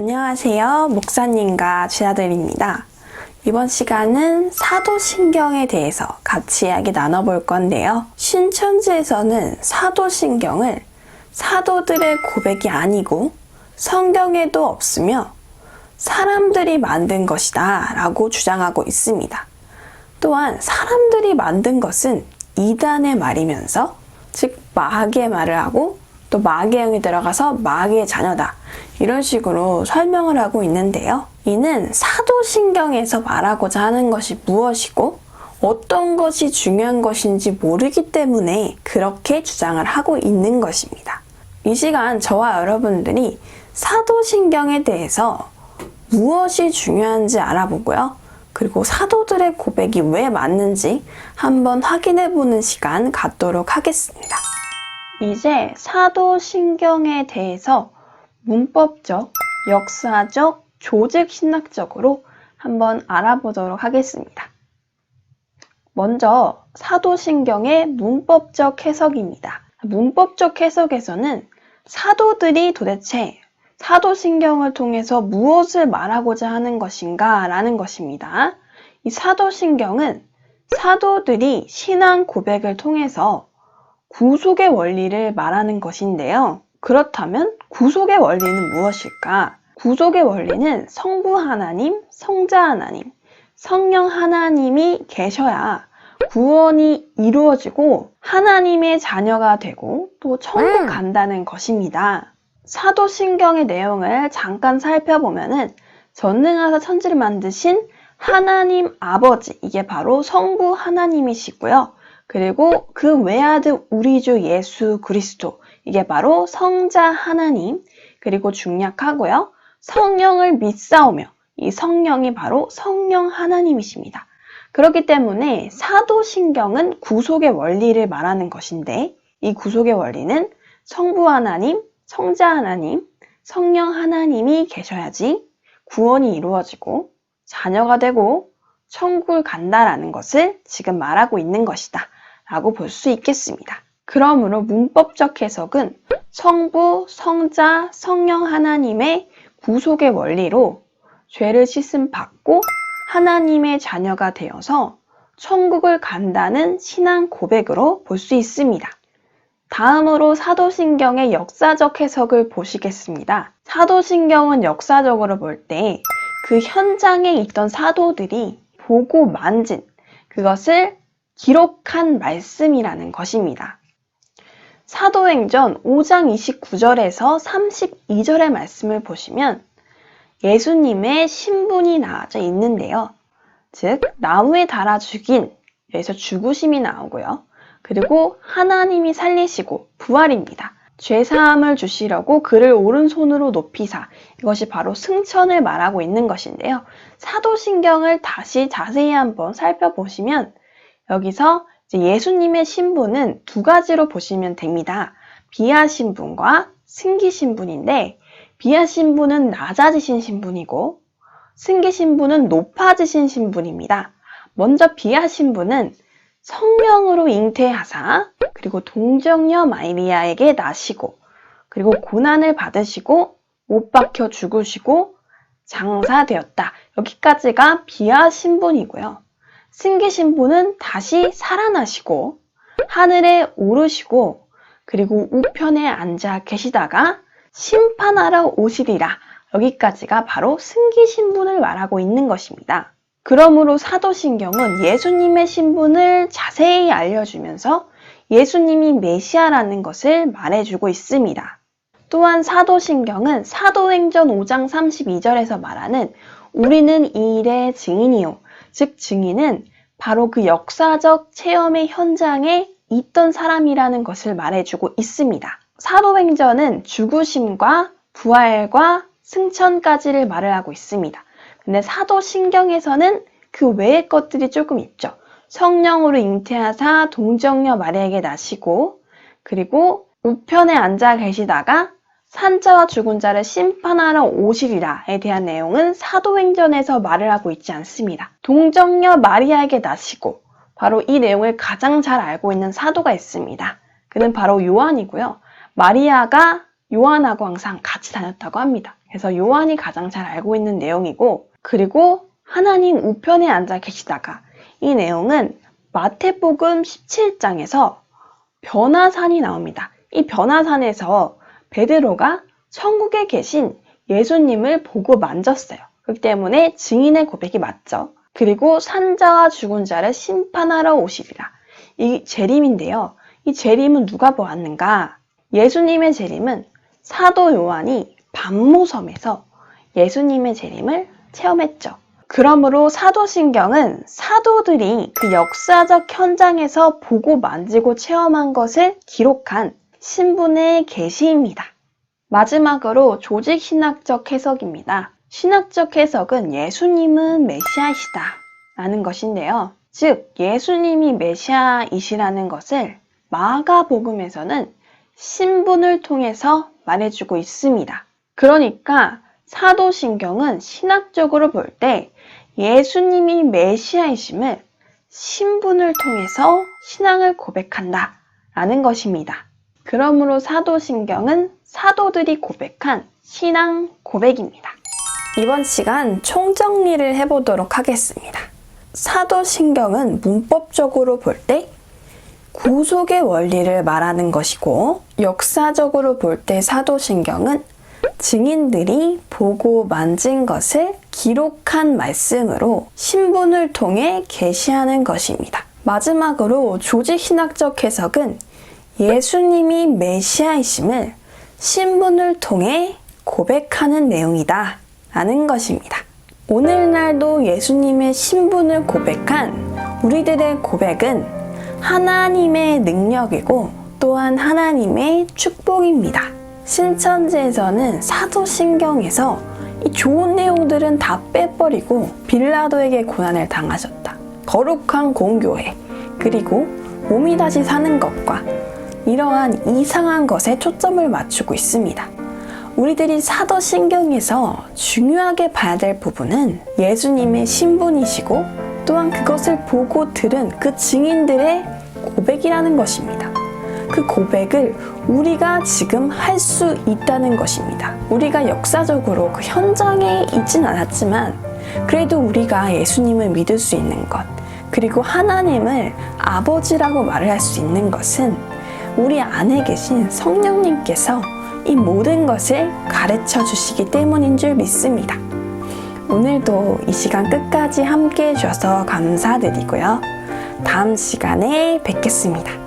안녕하세요. 목사님과 제자들입니다. 이번 시간은 사도신경에 대해서 같이 이야기 나눠볼 건데요. 신천지에서는 사도신경을 사도들의 고백이 아니고 성경에도 없으며 사람들이 만든 것이다 라고 주장하고 있습니다. 또한 사람들이 만든 것은 이단의 말이면서 즉 마귀의 말을 하고 또 마귀의 영이 들어가서 마귀의 자녀다 이런 식으로 설명을 하고 있는데요. 이는 사도신경에서 말하고자 하는 것이 무엇이고 어떤 것이 중요한 것인지 모르기 때문에 그렇게 주장을 하고 있는 것입니다. 이 시간 저와 여러분들이 사도신경에 대해서 무엇이 중요한지 알아보고요. 그리고 사도들의 고백이 왜 맞는지 한번 확인해보는 시간 갖도록 하겠습니다. 이제 사도신경에 대해서 문법적, 역사적, 조직신학적으로 한번 알아보도록 하겠습니다. 먼저 사도신경의 문법적 해석입니다. 문법적 해석에서는 사도들이 도대체 사도신경을 통해서 무엇을 말하고자 하는 것인가 라는 것입니다. 이 사도신경은 사도들이 신앙 고백을 통해서 구속의 원리를 말하는 것인데요. 그렇다면 구속의 원리는 무엇일까? 구속의 원리는 성부 하나님, 성자 하나님, 성령 하나님이 계셔야 구원이 이루어지고 하나님의 자녀가 되고 또 천국 간다는 것입니다. 사도신경의 내용을 잠깐 살펴보면은 전능하사 천지를 만드신 하나님 아버지, 이게 바로 성부 하나님이시고요. 그리고 그 외아들 우리 주 예수 그리스도, 이게 바로 성자 하나님, 그리고 중약하고요. 성령을 믿사오며 이 성령이 바로 성령 하나님이십니다. 그렇기 때문에 사도신경은 구속의 원리를 말하는 것인데 이 구속의 원리는 성부 하나님, 성자 하나님, 성령 하나님이 계셔야지 구원이 이루어지고 자녀가 되고 천국을 간다라는 것을 지금 말하고 있는 것이다 라고 볼 수 있겠습니다. 그러므로 문법적 해석은 성부, 성자, 성령 하나님의 구속의 원리로 죄를 씻음 받고 하나님의 자녀가 되어서 천국을 간다는 신앙 고백으로 볼 수 있습니다. 다음으로 사도신경의 역사적 해석을 보시겠습니다. 사도신경은 역사적으로 볼 때 그 현장에 있던 사도들이 보고 만진 그것을 기록한 말씀이라는 것입니다. 사도행전 5장 29절에서 32절의 말씀을 보시면 예수님의 신분이 나와져 있는데요. 즉 나무에 달아 죽인, 여기서 죽으심이 나오고요. 그리고 하나님이 살리시고 부활입니다. 죄사함을 주시려고 그를 오른손으로 높이사, 이것이 바로 승천을 말하고 있는 것인데요. 사도신경을 다시 자세히 한번 살펴보시면 여기서 예수님의 신분은 두 가지로 보시면 됩니다. 비하 신분과 승기 신분인데 비하 신분은 낮아지신 신분이고 승기 신분은 높아지신 신분입니다. 먼저 비하 신분은 성령으로 잉태하사 그리고 동정녀 마리아에게 나시고 그리고 고난을 받으시고 못 박혀 죽으시고 장사되었다. 여기까지가 비하 신분이고요. 승기 신분은 다시 살아나시고 하늘에 오르시고 그리고 우편에 앉아 계시다가 심판하러 오시리라. 여기까지가 바로 승기 신분을 말하고 있는 것입니다. 그러므로 사도신경은 예수님의 신분을 자세히 알려주면서 예수님이 메시아라는 것을 말해주고 있습니다. 또한 사도신경은 사도행전 5장 32절에서 말하는 우리는 이 일의 증인이요. 즉 증인은 바로 그 역사적 체험의 현장에 있던 사람이라는 것을 말해주고 있습니다. 사도행전은 죽으심과 부활과 승천까지를 말을 하고 있습니다. 근데 사도신경에서는 그 외의 것들이 조금 있죠. 성령으로 잉태하사 동정녀 마리아에게 나시고 그리고 우편에 앉아 계시다가 산자와 죽은 자를 심판하러 오시리라에 대한 내용은 사도행전에서 말을 하고 있지 않습니다. 동정녀 마리아에게 나시고 바로 이 내용을 가장 잘 알고 있는 사도가 있습니다. 그는 바로 요한이고요. 마리아가 요한하고 항상 같이 다녔다고 합니다. 그래서 요한이 가장 잘 알고 있는 내용이고, 그리고 하나님 우편에 앉아 계시다가 이 내용은 마태복음 17장에서 변화산이 나옵니다. 이 변화산에서 베드로가 천국에 계신 예수님을 보고 만졌어요. 그렇기 때문에 증인의 고백이 맞죠. 그리고 산자와 죽은 자를 심판하러 오시리라. 이 재림인데요. 이 재림은 누가 보았는가? 예수님의 재림은 사도 요한이 반모섬에서 예수님의 재림을 체험했죠. 그러므로 사도신경은 사도들이 그 역사적 현장에서 보고 만지고 체험한 것을 기록한 신분의 계시입니다. 마지막으로 조직신학적 해석입니다. 신학적 해석은 예수님은 메시아이시다 라는 것인데요. 즉 예수님이 메시아이시라는 것을 마가복음에서는 신분을 통해서 말해주고 있습니다. 그러니까 사도신경은 신학적으로 볼 때 예수님이 메시아이심을 신분을 통해서 신앙을 고백한다 라는 것입니다. 그러므로 사도신경은 사도들이 고백한 신앙 고백입니다. 이번 시간 총정리를 해보도록 하겠습니다. 사도신경은 문법적으로 볼 때 구속의 원리를 말하는 것이고, 역사적으로 볼 때 사도신경은 증인들이 보고 만진 것을 기록한 말씀으로 신분을 통해 계시하는 것입니다. 마지막으로 조직신학적 해석은 예수님이 메시아이심을 신분을 통해 고백하는 내용이다 라는 것입니다. 오늘날도 예수님의 신분을 고백한 우리들의 고백은 하나님의 능력이고 또한 하나님의 축복입니다. 신천지에서는 사도신경에서 이 좋은 내용들은 다 빼버리고 빌라도에게 고난을 당하셨다, 거룩한 공교회, 그리고 몸이 다시 사는 것과 이러한 이상한 것에 초점을 맞추고 있습니다. 우리들이 사도신경에서 중요하게 봐야 될 부분은 예수님의 신분이시고 또한 그것을 보고 들은 그 증인들의 고백이라는 것입니다. 그 고백을 우리가 지금 할 수 있다는 것입니다. 우리가 역사적으로 그 현장에 있진 않았지만 그래도 우리가 예수님을 믿을 수 있는 것, 그리고 하나님을 아버지라고 말을 할 수 있는 것은 우리 안에 계신 성령님께서 이 모든 것을 가르쳐 주시기 때문인 줄 믿습니다. 오늘도 이 시간 끝까지 함께 해주셔서 감사드리고요. 다음 시간에 뵙겠습니다.